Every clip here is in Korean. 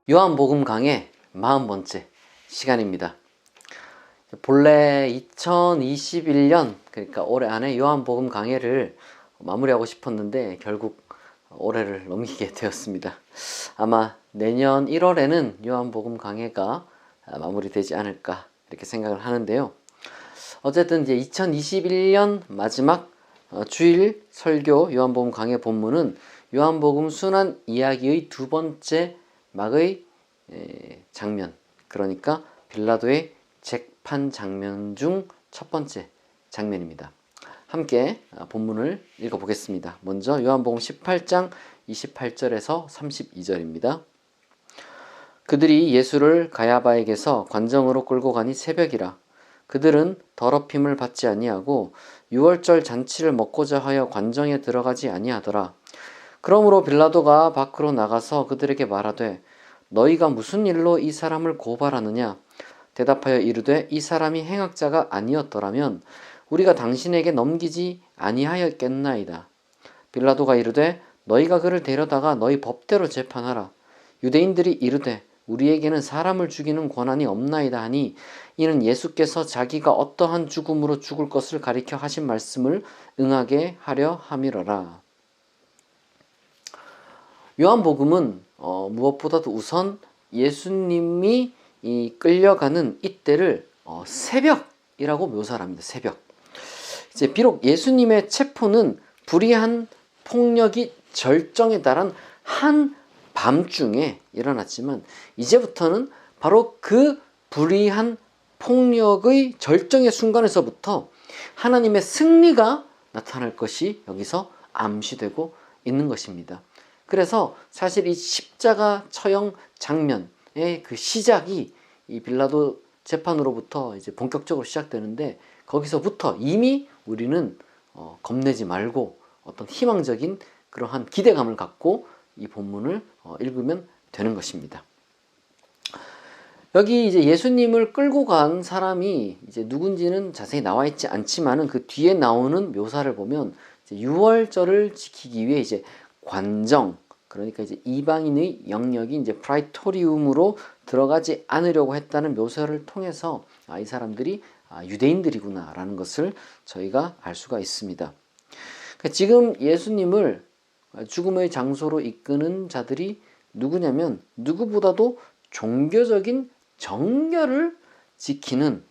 요한복음 강의 40번째 시간입니다. 본래 2021년 그러니까 올해 안에 요한복음 강해를 마무리하고 싶었는데 결국 올해를 넘기게 되었습니다. 아마 내년 1월에는 요한복음 강해가 마무리되지 않을까 이렇게 생각을 하는데요. 어쨌든 이제 2021년 마지막 주일 설교 요한복음 강해 본문은 요한복음 순환 이야기의 두 번째 막의 장면, 그러니까 빌라도의 재판 장면 중 첫 번째 장면입니다. 함께 본문을 읽어보겠습니다. 먼저 요한복음 18장 28절에서 32절입니다. 그들이 예수를 가야바에게서 관정으로 끌고 가니 새벽이라. 그들은 더럽힘을 받지 아니하고 유월절 잔치를 먹고자 하여 관정에 들어가지 아니하더라. 그러므로 빌라도가 밖으로 나가서 그들에게 말하되 너희가 무슨 일로 이 사람을 고발하느냐? 대답하여 이르되 이 사람이 행악자가 아니었더라면 우리가 당신에게 넘기지 아니하였겠나이다. 빌라도가 이르되 너희가 그를 데려다가 너희 법대로 재판하라. 유대인들이 이르되 우리에게는 사람을 죽이는 권한이 없나이다 하니 이는 예수께서 자기가 어떠한 죽음으로 죽을 것을 가리켜 하신 말씀을 응하게 하려 함이러라. 요한복음은 무엇보다도 우선 예수님이 끌려가는 이때를 새벽이라고 묘사를 합니다. 새벽. 이제 비록 예수님의 체포는 불의한 폭력이 절정에 달한 한 밤중에 일어났지만 이제부터는 바로 그 불의한 폭력의 절정의 순간에서부터 하나님의 승리가 나타날 것이 여기서 암시되고 있는 것입니다. 그래서 사실 이 십자가 처형 장면의 그 시작이 이 빌라도 재판으로부터 이제 본격적으로 시작되는데 거기서부터 이미 우리는 겁내지 말고 어떤 희망적인 그러한 기대감을 갖고 이 본문을 읽으면 되는 것입니다. 여기 이제 예수님을 끌고 간 사람이 이제 누군지는 자세히 나와 있지 않지만은 그 뒤에 나오는 묘사를 보면 이제 유월절을 지키기 위해 이제 관정, 그러니까 이제 이방인의 영역이 이제 프라이토리움으로 들어가지 않으려고 했다는 묘사를 통해서 이 사람들이 유대인들이구나라는 것을 저희가 알 수가 있습니다. 그러니까 지금 예수님을 죽음의 장소로 이끄는 자들이 누구냐면 누구보다도 종교적인 정결을 지키는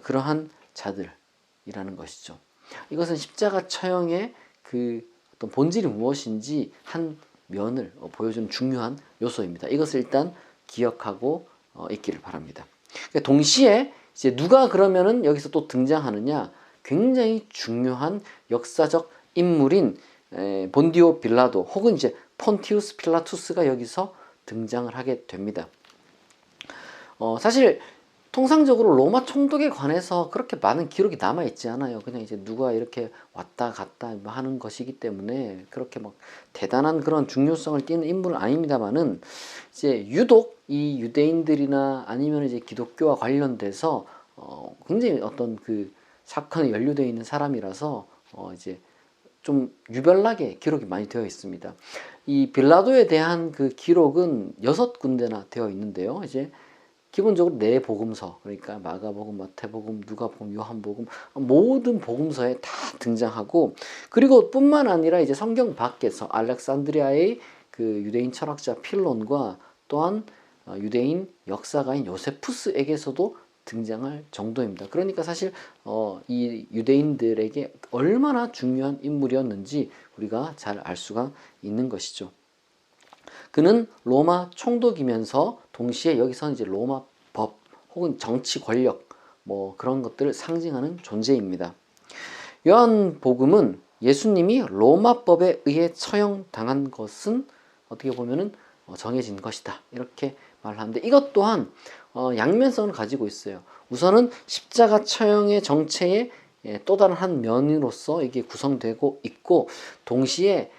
그러한 자들이라는 것이죠. 이것은 십자가 처형의 그 어떤 본질이 무엇인지 한 면을 보여주는 중요한 요소입니다. 이것을 일단 기억하고 있기를 바랍니다. 동시에 이제 누가 그러면은 여기서 또 등장하느냐? 굉장히 중요한 역사적 인물인 본디오 빌라도 혹은 이제 폰티우스 필라투스가 여기서 등장을 하게 됩니다. 사실 통상적으로 로마 총독에 관해서 그렇게 많은 기록이 남아 있지 않아요. 그냥 이제 누가 이렇게 왔다 갔다 하는 것이기 때문에 그렇게 막 대단한 그런 중요성을 띠는 인물은 아닙니다만은 이제 유독 이 유대인들이나 아니면 이제 기독교와 관련돼서 굉장히 어떤 그 사건에 연루되어 있는 사람이라서 이제 좀 유별나게 기록이 많이 되어 있습니다. 이 빌라도에 대한 그 기록은 6군데나 되어 있는데요. 이제 기본적으로 네 복음서, 그러니까 마가복음, 마태복음, 누가복음, 요한복음 모든 복음서에 다 등장하고, 그리고 뿐만 아니라 이제 성경 밖에서 알렉산드리아의 그 유대인 철학자 필론과 또한 유대인 역사가인 요세푸스에게서도 등장할 정도입니다. 그러니까 사실 이 유대인들에게 얼마나 중요한 인물이었는지 우리가 잘 알 수가 있는 것이죠. 그는 로마 총독이면서 동시에 여기서는 이제 로마 법 혹은 정치 권력 뭐 그런 것들을 상징하는 존재입니다. 요한복음은 예수님이 로마법에 의해 처형당한 것은 어떻게 보면은 정해진 것이다 이렇게 말하는데, 이것 또한 양면성을 가지고 있어요. 우선은 십자가 처형의 정체의 또 다른 한 면으로서 이게 구성되고 있고, 동시에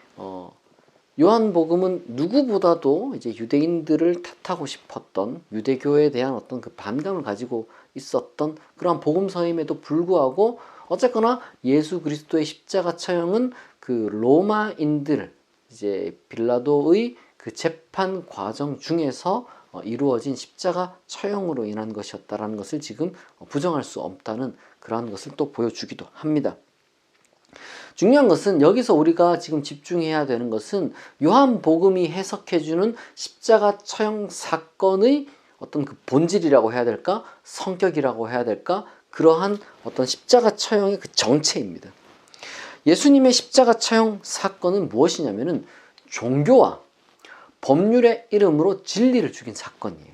요한복음은 누구보다도 이제 유대인들을 탓하고 싶었던 유대교에 대한 어떤 그 반감을 가지고 있었던 그러한 복음서임에도 불구하고 어쨌거나 예수 그리스도의 십자가 처형은 그 로마인들 이제 빌라도의 그 재판 과정 중에서 이루어진 십자가 처형으로 인한 것이었다라는 것을 지금 부정할 수 없다는 그러한 것을 또 보여주기도 합니다. 중요한 것은 여기서 우리가 지금 집중해야 되는 것은 요한복음이 해석해주는 십자가 처형 사건의 어떤 그 본질이라고 해야 될까? 성격이라고 해야 될까? 그러한 어떤 십자가 처형의 그 정체입니다. 예수님의 십자가 처형 사건은 무엇이냐면은 종교와 법률의 이름으로 진리를 죽인 사건이에요.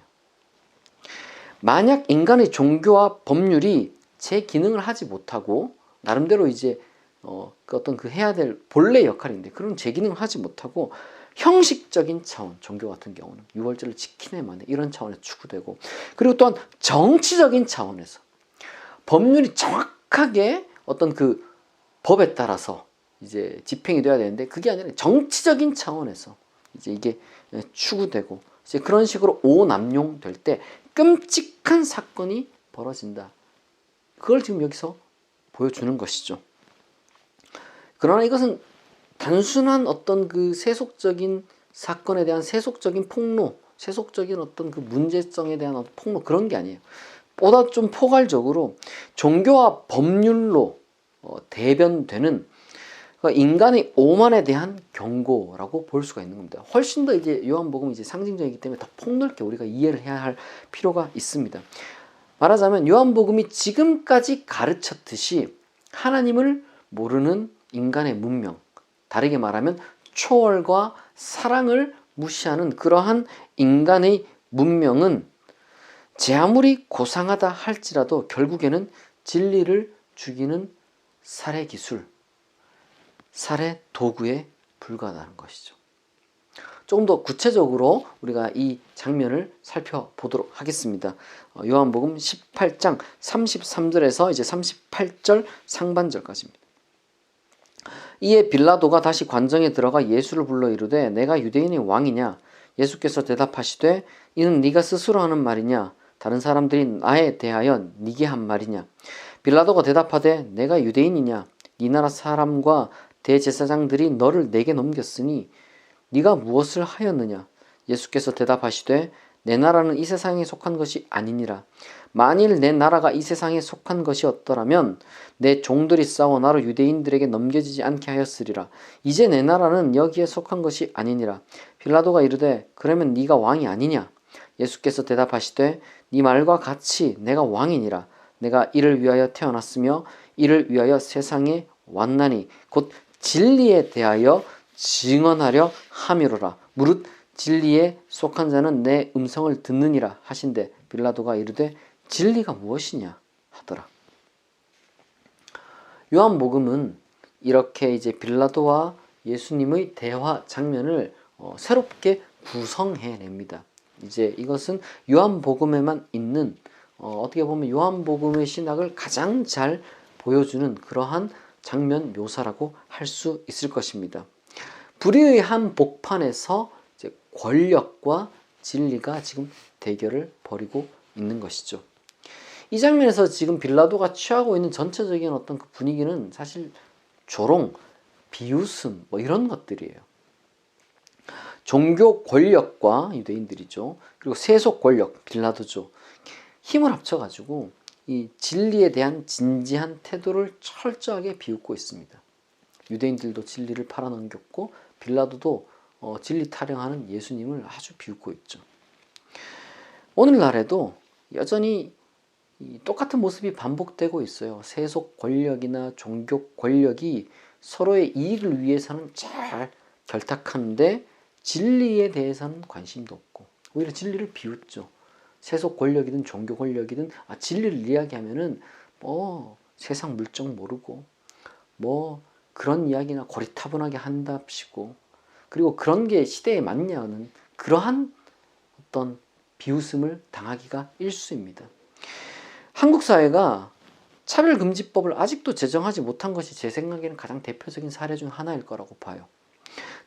만약 인간의 종교와 법률이 제 기능을 하지 못하고 나름대로 이제 그 어떤 그 해야 될 본래 역할인데 그런 제 기능을 하지 못하고 형식적인 차원, 종교 같은 경우는 유월절을 지키네 마네 이런 차원에서 추구되고, 그리고 또한 정치적인 차원에서 법률이 정확하게 어떤 그 법에 따라서 이제 집행이 돼야 되는데 그게 아니라 정치적인 차원에서 이제 이게 추구되고 이제 그런 식으로 오남용될 때 끔찍한 사건이 벌어진다. 그걸 지금 여기서 보여주는 것이죠. 그러나 이것은 단순한 어떤 그 세속적인 사건에 대한 세속적인 폭로, 세속적인 어떤 그 문제성에 대한 어떤 폭로 그런 게 아니에요. 보다 좀 포괄적으로 종교와 법률로 대변되는 인간의 오만에 대한 경고라고 볼 수가 있는 겁니다. 훨씬 더 이제 요한복음이 이제 상징적이기 때문에 더 폭넓게 우리가 이해를 해야 할 필요가 있습니다. 말하자면 요한복음이 지금까지 가르쳤듯이 하나님을 모르는 인간의 문명, 다르게 말하면 초월과 사랑을 무시하는 그러한 인간의 문명은 제 아무리 고상하다 할지라도 결국에는 진리를 죽이는 살해 기술, 살해 도구에 불과하다는 것이죠. 조금 더 구체적으로 우리가 이 장면을 살펴보도록 하겠습니다. 요한복음 18장 33절에서 이제 38절 상반절까지입니다. 이에 빌라도가 다시 관정에 들어가 예수를 불러 이르되 내가 유대인의 왕이냐? 예수께서 대답하시되 이는 네가 스스로 하는 말이냐? 다른 사람들이 나에 대하여 네게 한 말이냐? 빌라도가 대답하되 내가 유대인이냐? 네 나라 사람과 대제사장들이 너를 내게 넘겼으니 네가 무엇을 하였느냐? 예수께서 대답하시되 내 나라는 이 세상에 속한 것이 아니니라. 만일 내 나라가 이 세상에 속한 것이었더라면 내 종들이 싸워 나로 유대인들에게 넘겨지지 않게 하였으리라. 이제 내 나라는 여기에 속한 것이 아니니라. 빌라도가 이르되 그러면 네가 왕이 아니냐? 예수께서 대답하시되 네 말과 같이 내가 왕이니라. 내가 이를 위하여 태어났으며 이를 위하여 세상에 왔나니 곧 진리에 대하여 증언하려 함이로라. 무릇 진리에 속한 자는 내 음성을 듣느니라 하신대 빌라도가 이르되 진리가 무엇이냐 하더라. 요한복음은 이렇게 이제 빌라도와 예수님의 대화 장면을 새롭게 구성해냅니다. 이제 이것은 요한복음에만 있는 어떻게 보면 요한복음의 신학을 가장 잘 보여주는 그러한 장면 묘사라고 할 수 있을 것입니다. 불의의 한 복판에서 이제 권력과 진리가 지금 대결을 벌이고 있는 것이죠. 이 장면에서 지금 빌라도가 취하고 있는 전체적인 어떤 그 분위기는 사실 조롱, 비웃음 뭐 이런 것들이에요. 종교 권력과 유대인들이죠. 그리고 세속 권력, 빌라도죠. 힘을 합쳐가지고 이 진리에 대한 진지한 태도를 철저하게 비웃고 있습니다. 유대인들도 진리를 팔아넘겼고 빌라도도 진리 타령하는 예수님을 아주 비웃고 있죠. 오늘날에도 여전히 똑같은 모습이 반복되고 있어요. 세속 권력이나 종교 권력이 서로의 이익을 위해서는 잘 결탁하는데 진리에 대해서는 관심도 없고 오히려 진리를 비웃죠. 세속 권력이든 종교 권력이든 진리를 이야기하면은 뭐 세상 물정 모르고 뭐 그런 이야기나 고리타분하게 한답시고 그리고 그런 게 시대에 맞냐는 그러한 어떤 비웃음을 당하기가 일쑤입니다. 한국 사회가 차별금지법을 아직도 제정하지 못한 것이 제 생각에는 가장 대표적인 사례 중 하나일 거라고 봐요.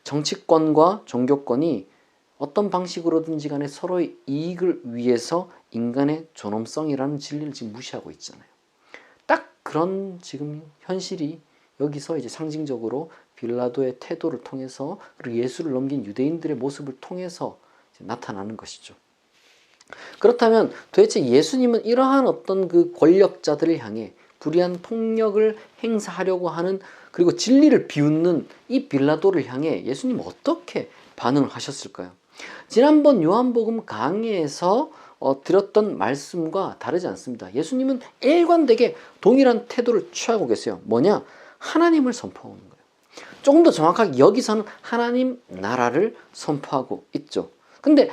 정치권과 종교권이 어떤 방식으로든지 간에 서로의 이익을 위해서 인간의 존엄성이라는 진리를 지금 무시하고 있잖아요. 딱 그런 지금 현실이 여기서 이제 상징적으로 빌라도의 태도를 통해서 그리고 예수를 넘긴 유대인들의 모습을 통해서 나타나는 것이죠. 그렇다면 도대체 예수님은 이러한 어떤 그 권력자들을 향해 불의한 폭력을 행사하려고 하는, 그리고 진리를 비웃는 이 빌라도를 향해 예수님은 어떻게 반응을 하셨을까요? 지난번 요한복음 강의에서 드렸던 말씀과 다르지 않습니다. 예수님은 일관되게 동일한 태도를 취하고 계세요. 뭐냐? 하나님을 선포하는 거예요. 조금 더 정확하게 여기서는 하나님 나라를 선포하고 있죠. 근데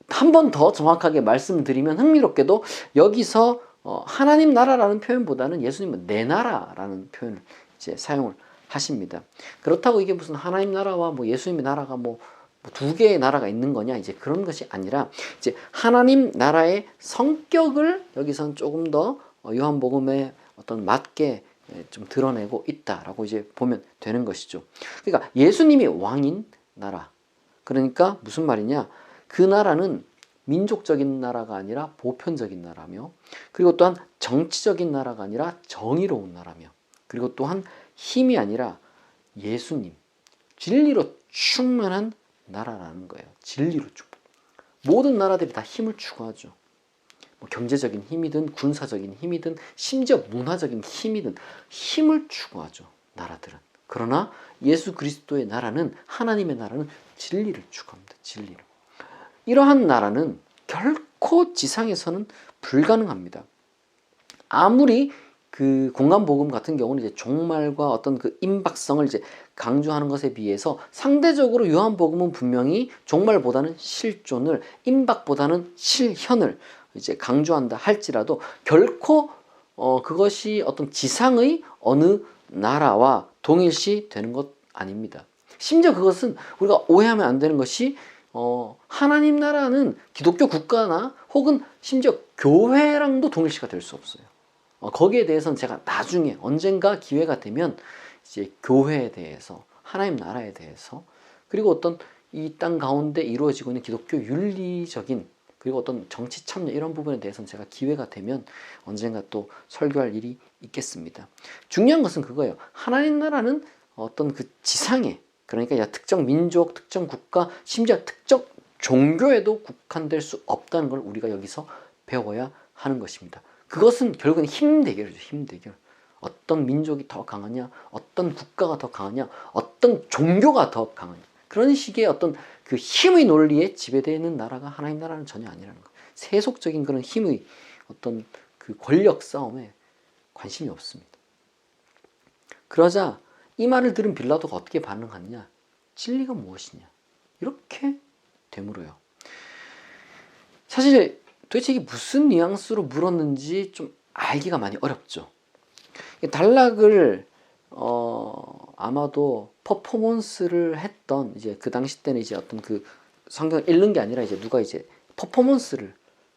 한 번 더 정확하게 말씀드리면 흥미롭게도 여기서 하나님 나라라는 표현보다는 예수님은 내 나라라는 표현을 이제 사용을 하십니다. 그렇다고 이게 무슨 하나님 나라와 뭐 예수님의 나라가 뭐 두 개의 나라가 있는 거냐, 이제 그런 것이 아니라 이제 하나님 나라의 성격을 여기선 조금 더 요한복음에 어떤 맞게 좀 드러내고 있다라고 이제 보면 되는 것이죠. 그러니까 예수님이 왕인 나라. 그러니까 무슨 말이냐? 그 나라는 민족적인 나라가 아니라 보편적인 나라며, 그리고 또한 정치적인 나라가 아니라 정의로운 나라며, 그리고 또한 힘이 아니라 예수님, 진리로 충만한 나라라는 거예요. 진리로 충만. 모든 나라들이 다 힘을 추구하죠. 뭐 경제적인 힘이든 군사적인 힘이든 심지어 문화적인 힘이든 힘을 추구하죠. 나라들은. 그러나 예수 그리스도의 나라는, 하나님의 나라는 진리를 추구합니다. 진리를. 이러한 나라는 결코 지상에서는 불가능합니다. 아무리 그 공간복음 같은 경우는 이제 종말과 어떤 그 임박성을 이제 강조하는 것에 비해서 상대적으로 요한복음은 분명히 종말보다는 실존을, 임박보다는 실현을 이제 강조한다 할지라도 결코 그것이 어떤 지상의 어느 나라와 동일시 되는 것 아닙니다. 심지어 그것은 우리가 오해하면 안 되는 것이 하나님 나라는 기독교 국가나 혹은 심지어 교회랑도 동일시가 될 수 없어요. 거기에 대해서는 제가 나중에 언젠가 기회가 되면 이제 교회에 대해서, 하나님 나라에 대해서, 그리고 어떤 이 땅 가운데 이루어지고 있는 기독교 윤리적인, 그리고 어떤 정치 참여 이런 부분에 대해서는 제가 기회가 되면 언젠가 또 설교할 일이 있겠습니다. 중요한 것은 그거예요. 하나님 나라는 어떤 그 지상에, 그러니까 특정 민족, 특정 국가, 심지어 특정 종교에도 국한될 수 없다는 걸 우리가 여기서 배워야 하는 것입니다. 그것은 결국은 힘 대결이죠. 힘 대결. 어떤 민족이 더 강하냐, 어떤 국가가 더 강하냐, 어떤 종교가 더 강하냐. 그런 식의 어떤 그 힘의 논리에 지배되는 나라가 하나님 나라는 전혀 아니라는 거예요. 세속적인 그런 힘의 어떤 그 권력 싸움에 관심이 없습니다. 그러자 이 말을 들은 빌라도가 어떻게 반응하느냐? 진리가 무엇이냐? 이렇게 되물어요. 사실 도대체 이게 무슨 뉘앙스로 물었는지 좀 알기가 많이 어렵죠. 단락을 아마도 퍼포먼스를 했던, 이제 그 당시 때는 이제 어떤 그 성경을 읽는 게 아니라 이제 누가 이제 퍼포먼스를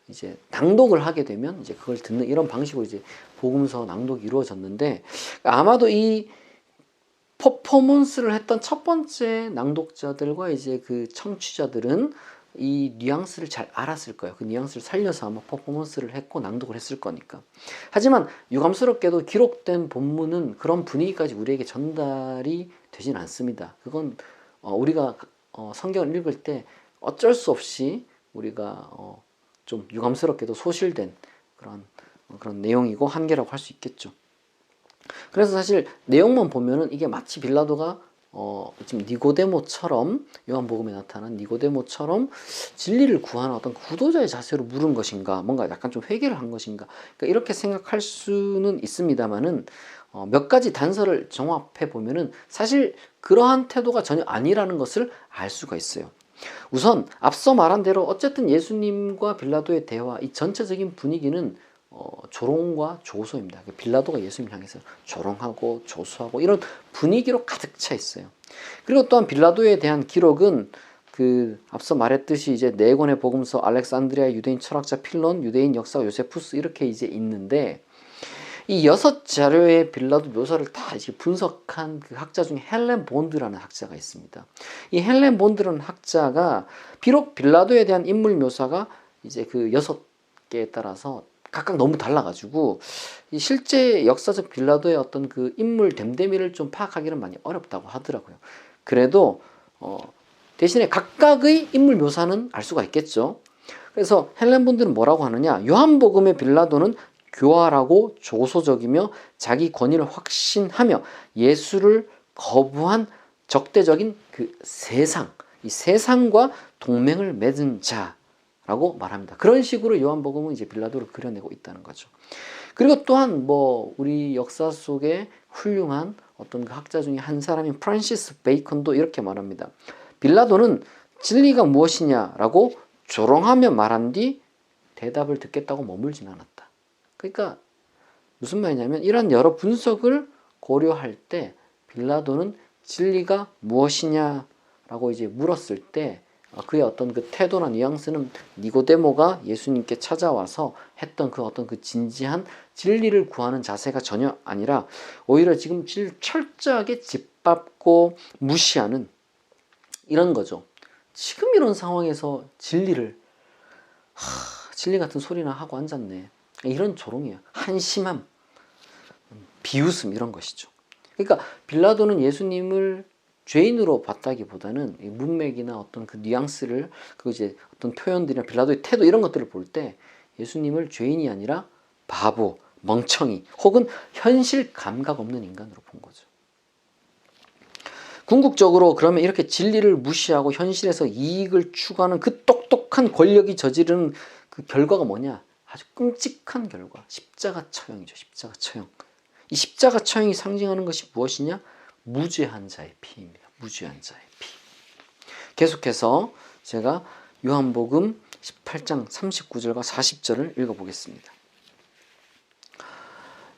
이제 낭독을 하게 되면 이제 그걸 듣는 이런 방식으로 이제 복음서 낭독이 이루어졌는데, 아마도 이 퍼포먼스를 했던 첫 번째 낭독자들과 이제 그 청취자들은 이 뉘앙스를 잘 알았을 거예요. 그 뉘앙스를 살려서 아마 퍼포먼스를 했고 낭독을 했을 거니까. 하지만 유감스럽게도 기록된 본문은 그런 분위기까지 우리에게 전달이 되진 않습니다. 그건 우리가 성경을 읽을 때 어쩔 수 없이 우리가 좀 유감스럽게도 소실된 그런 내용이고 한계라고 할 수 있겠죠. 그래서 사실 내용만 보면은 이게 마치 빌라도가 지금 니고데모처럼, 요한복음에 나타난 니고데모처럼 진리를 구하는 어떤 구도자의 자세로 물은 것인가, 뭔가 약간 좀 회개를 한 것인가, 그러니까 이렇게 생각할 수는 있습니다만은 몇 가지 단서를 종합해 보면은 사실 그러한 태도가 전혀 아니라는 것을 알 수가 있어요. 우선 앞서 말한 대로 어쨌든 예수님과 빌라도의 대화, 이 전체적인 분위기는 조롱과 조소입니다. 빌라도가 예수님을 향해서 조롱하고 조소하고 이런 분위기로 가득 차 있어요. 그리고 또한 빌라도에 대한 기록은 그 앞서 말했듯이 이제 네 권의 복음서, 알렉산드리아 유대인 철학자 필론, 유대인 역사 요세푸스 이렇게 이제 있는데, 이 6자료의 빌라도 묘사를 다 이제 분석한 그 학자 중에 헬렌 본드라는 학자가 있습니다. 이 헬렌 본드라는 학자가 비록 빌라도에 대한 인물 묘사가 이제 그 6개에 따라서 각각 너무 달라가지고 이 실제 역사적 빌라도의 어떤 그 인물 됨됨이를 좀 파악하기는 많이 어렵다고 하더라고요. 그래도 대신에 각각의 인물 묘사는 알 수가 있겠죠. 그래서 헬렌 분들은 뭐라고 하느냐? 요한복음의 빌라도는 교활하고 조소적이며 자기 권위를 확신하며 예수를 거부한 적대적인 그 세상, 이 세상과 동맹을 맺은 자라고 말합니다. 그런 식으로 요한복음은 이제 빌라도를 그려내고 있다는 거죠. 그리고 또한 뭐 우리 역사 속에 훌륭한 어떤 그 학자 중에 한 사람인 프란시스 베이컨도 이렇게 말합니다. 빌라도는 진리가 무엇이냐라고 조롱하며 말한 뒤 대답을 듣겠다고 머물진 않았다. 그러니까 무슨 말이냐면 이런 여러 분석을 고려할 때 빌라도는 진리가 무엇이냐라고 이제 물었을 때 그의 어떤 그 태도나 뉘앙스는 니고데모가 예수님께 찾아와서 했던 그 어떤 그 진지한 진리를 구하는 자세가 전혀 아니라 오히려 지금 철저하게 짓밟고 무시하는 이런 거죠. 지금 이런 상황에서 진리 같은 소리나 하고 앉았네. 이런 조롱이에요. 한심함, 비웃음 이런 것이죠. 그러니까 빌라도는 예수님을 죄인으로 봤다기보다는 문맥이나 어떤 그 뉘앙스를 그 이제 어떤 표현들이나 빌라도의 태도 이런 것들을 볼 때 예수님을 죄인이 아니라 바보, 멍청이 혹은 현실 감각 없는 인간으로 본 거죠. 궁극적으로 그러면 이렇게 진리를 무시하고 현실에서 이익을 추구하는 그 똑똑한 권력이 저지르는 그 결과가 뭐냐? 아주 끔찍한 결과. 십자가 처형이죠. 십자가 처형. 이 십자가 처형이 상징하는 것이 무엇이냐? 무죄한 자의 피입니다. 무죄한 자의 피. 계속해서 제가 요한복음 18장 39절과 40절을 읽어보겠습니다.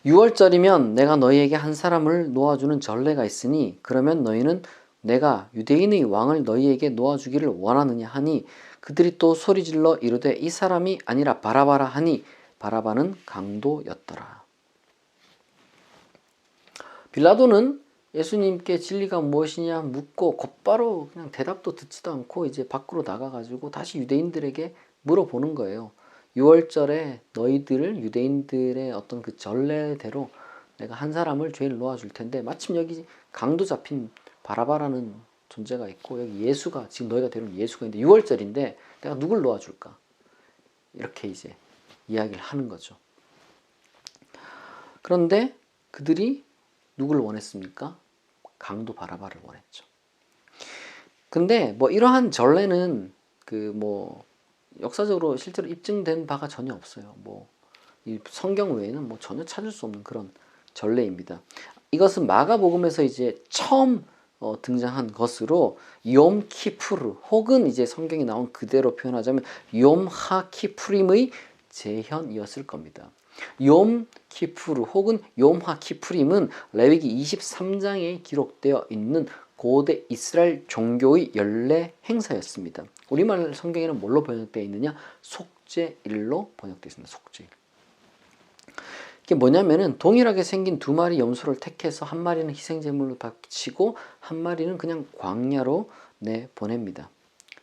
6월절이면 내가 너희에게 한 사람을 놓아주는 전례가 있으니 그러면 너희는 내가 유대인의 왕을 너희에게 놓아주기를 원하느냐 하니 그들이 또 소리질러 이르되 이 사람이 아니라 바라바라 하니 바라바는 강도였더라. 빌라도는 예수님께 진리가 무엇이냐 묻고 곧바로 그냥 대답도 듣지도 않고 이제 밖으로 나가가지고 다시 유대인들에게 물어보는 거예요. 6월절에 너희들을 유대인들의 어떤 그 전례대로 내가 한 사람을 죄인을 놓아줄 텐데 마침 여기 강도 잡힌 바라바라는 존재가 있고 여기 예수가 지금 너희가 데려온 예수가 있는데 6월절인데 내가 누굴 놓아줄까? 이렇게 이제 이야기를 하는 거죠. 그런데 그들이 누굴 원했습니까? 강도 바라바를 원했죠. 근데 뭐 이러한 전례는 그 뭐 역사적으로 실제로 입증된 바가 전혀 없어요. 뭐 이 성경 외에는 뭐 전혀 찾을 수 없는 그런 전례입니다. 이것은 마가복음에서 이제 처음 등장한 것으로 욤 키푸르 혹은 이제 성경에 나온 그대로 표현하자면 욤 하키푸림의 재현이었을 겁니다. 욤 키푸르 혹은 욤 하키푸림은 레위기 23장에 기록되어 있는 고대 이스라엘 종교의 연례 행사였습니다. 우리말 성경에는 뭘로 번역되어 있느냐? 속죄일로 번역되어 있습니다. 속죄일. 이게 뭐냐면은 동일하게 생긴 두 마리 염소를 택해서 한 마리는 희생제물로 바치고 한 마리는 그냥 광야로 내보냅니다.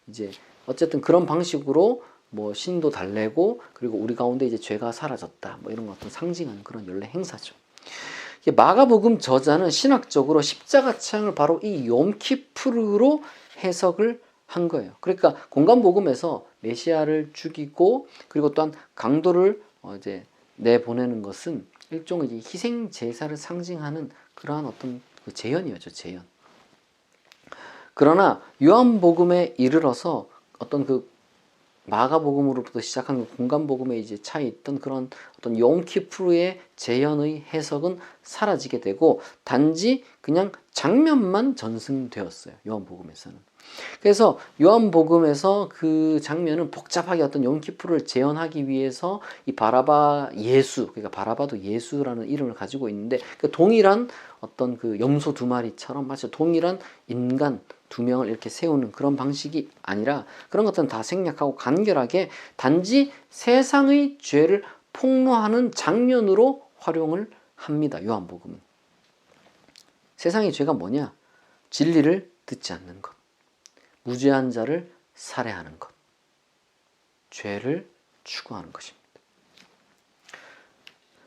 이제 어쨌든 그런 방식으로 뭐 신도 달래고 그리고 우리 가운데 이제 죄가 사라졌다 뭐 이런 어떤 상징하는 그런 연례 행사죠. 마가복음 저자는 신학적으로 십자가 처형을 바로 이 욤키푸르로 해석을 한 거예요. 그러니까 공간복음에서 메시아를 죽이고 그리고 또한 강도를 이제 내보내는 것은 일종의 희생 제사를 상징하는 그러한 어떤 그 재현이었죠, 재현. 그러나 요한복음에 이르러서 어떤 그 마가복음으로부터 시작한 공간복음에 이제 차에 있던 그런 어떤 욤키푸르의 재현의 해석은 사라지게 되고 단지 그냥 장면만 전승되었어요. 요한복음에서는. 그래서 요한복음에서 그 장면은 복잡하게 어떤 욤키푸르를 재현하기 위해서 이 바라바 예수, 그러니까 바라바도 예수라는 이름을 가지고 있는데 그 동일한 어떤 그 염소 두 마리처럼 마치 동일한 인간 두 명을 이렇게 세우는 그런 방식이 아니라 그런 것들은 다 생략하고 간결하게 단지 세상의 죄를 폭로하는 장면으로 활용을 합니다. 요한복음은. 세상의 죄가 뭐냐? 진리를 듣지 않는 것. 무죄한 자를 살해하는 것. 죄를 추구하는 것입니다.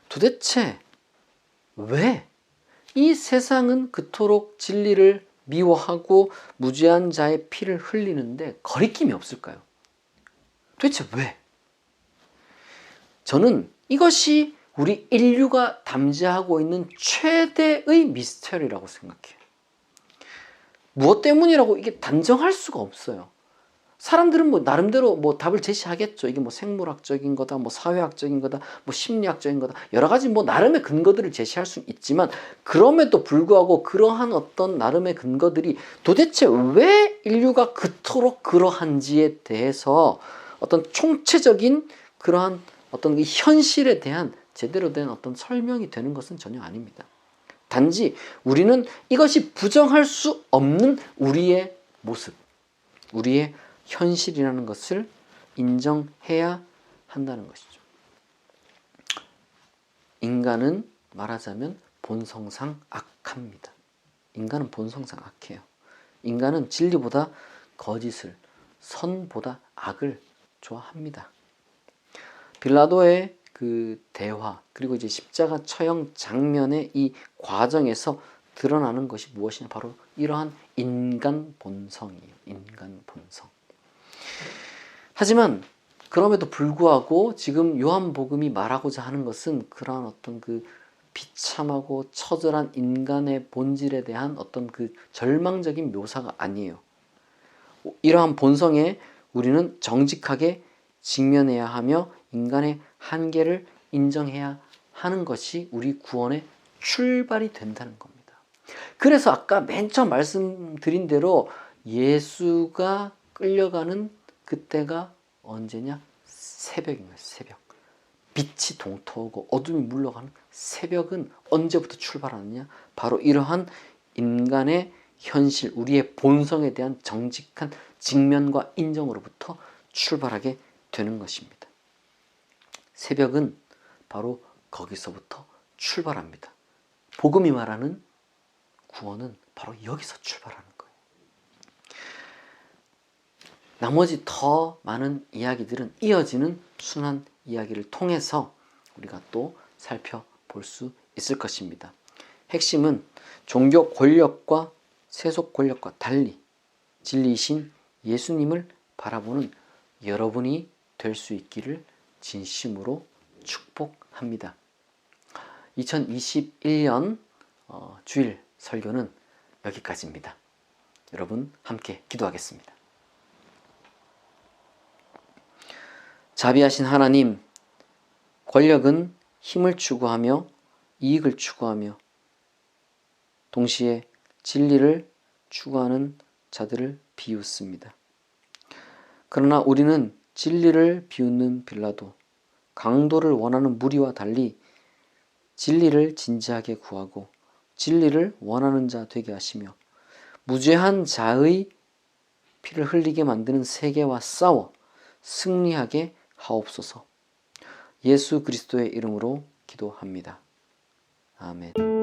도대체 왜 이 세상은 그토록 진리를 미워하고 무죄한 자의 피를 흘리는데 거리낌이 없을까요? 도대체 왜? 저는 이것이 우리 인류가 담재하고 있는 최대의 미스터리라고 생각해요. 무엇 때문이라고 이게 단정할 수가 없어요. 사람들은 뭐 나름대로 뭐 답을 제시하겠죠. 이게 뭐 생물학적인 거다, 뭐 사회학적인 거다, 뭐 심리학적인 거다. 여러 가지 뭐 나름의 근거들을 제시할 수 있지만, 그럼에도 불구하고 그러한 어떤 나름의 근거들이 도대체 왜 인류가 그토록 그러한지에 대해서 어떤 총체적인 그러한 어떤 이 현실에 대한 제대로 된 어떤 설명이 되는 것은 전혀 아닙니다. 단지 우리는 이것이 부정할 수 없는 우리의 모습, 우리의 현실이라는 것을 인정해야 한다는 것이죠. 인간은 말하자면 본성상 악합니다. 인간은 본성상 악해요. 인간은 진리보다 거짓을, 선보다 악을 좋아합니다. 빌라도의 그 대화, 그리고 이제 십자가 처형 장면의 이 과정에서 드러나는 것이 무엇이냐? 바로 이러한 인간 본성이에요. 인간 본성. 하지만 그럼에도 불구하고 지금 요한복음이 말하고자 하는 것은 그러한 어떤 그 비참하고 처절한 인간의 본질에 대한 어떤 그 절망적인 묘사가 아니에요. 이러한 본성에 우리는 정직하게 직면해야 하며 인간의 한계를 인정해야 하는 것이 우리 구원의 출발이 된다는 겁니다. 그래서 아까 맨 처음 말씀드린 대로 예수가 끌려가는 그때가 언제냐? 새벽인 거예요. 새벽. 빛이 동터오고 어둠이 물러가는 새벽은 언제부터 출발하느냐? 바로 이러한 인간의 현실, 우리의 본성에 대한 정직한 직면과 인정으로부터 출발하게 되는 것입니다. 새벽은 바로 거기서부터 출발합니다. 복음이 말하는 구원은 바로 여기서 출발하는 거예요. 나머지 더 많은 이야기들은 이어지는 순환 이야기를 통해서 우리가 또 살펴볼 수 있을 것입니다. 핵심은 종교 권력과 세속 권력과 달리 진리이신 예수님을 바라보는 여러분이 될 수 있기를 진심으로 축복합니다. 2021년 주일 설교는 여기까지입니다. 여러분 함께 기도하겠습니다. 자비하신 하나님, 권력은 힘을 추구하며 이익을 추구하며 동시에 진리를 추구하는 자들을 비웃습니다. 그러나 우리는 진리를 비웃는 빌라도, 강도를 원하는 무리와 달리 진리를 진지하게 구하고 진리를 원하는 자 되게 하시며 무죄한 자의 피를 흘리게 만드는 세계와 싸워 승리하게 하옵소서. 예수 그리스도의 이름으로 기도합니다. 아멘.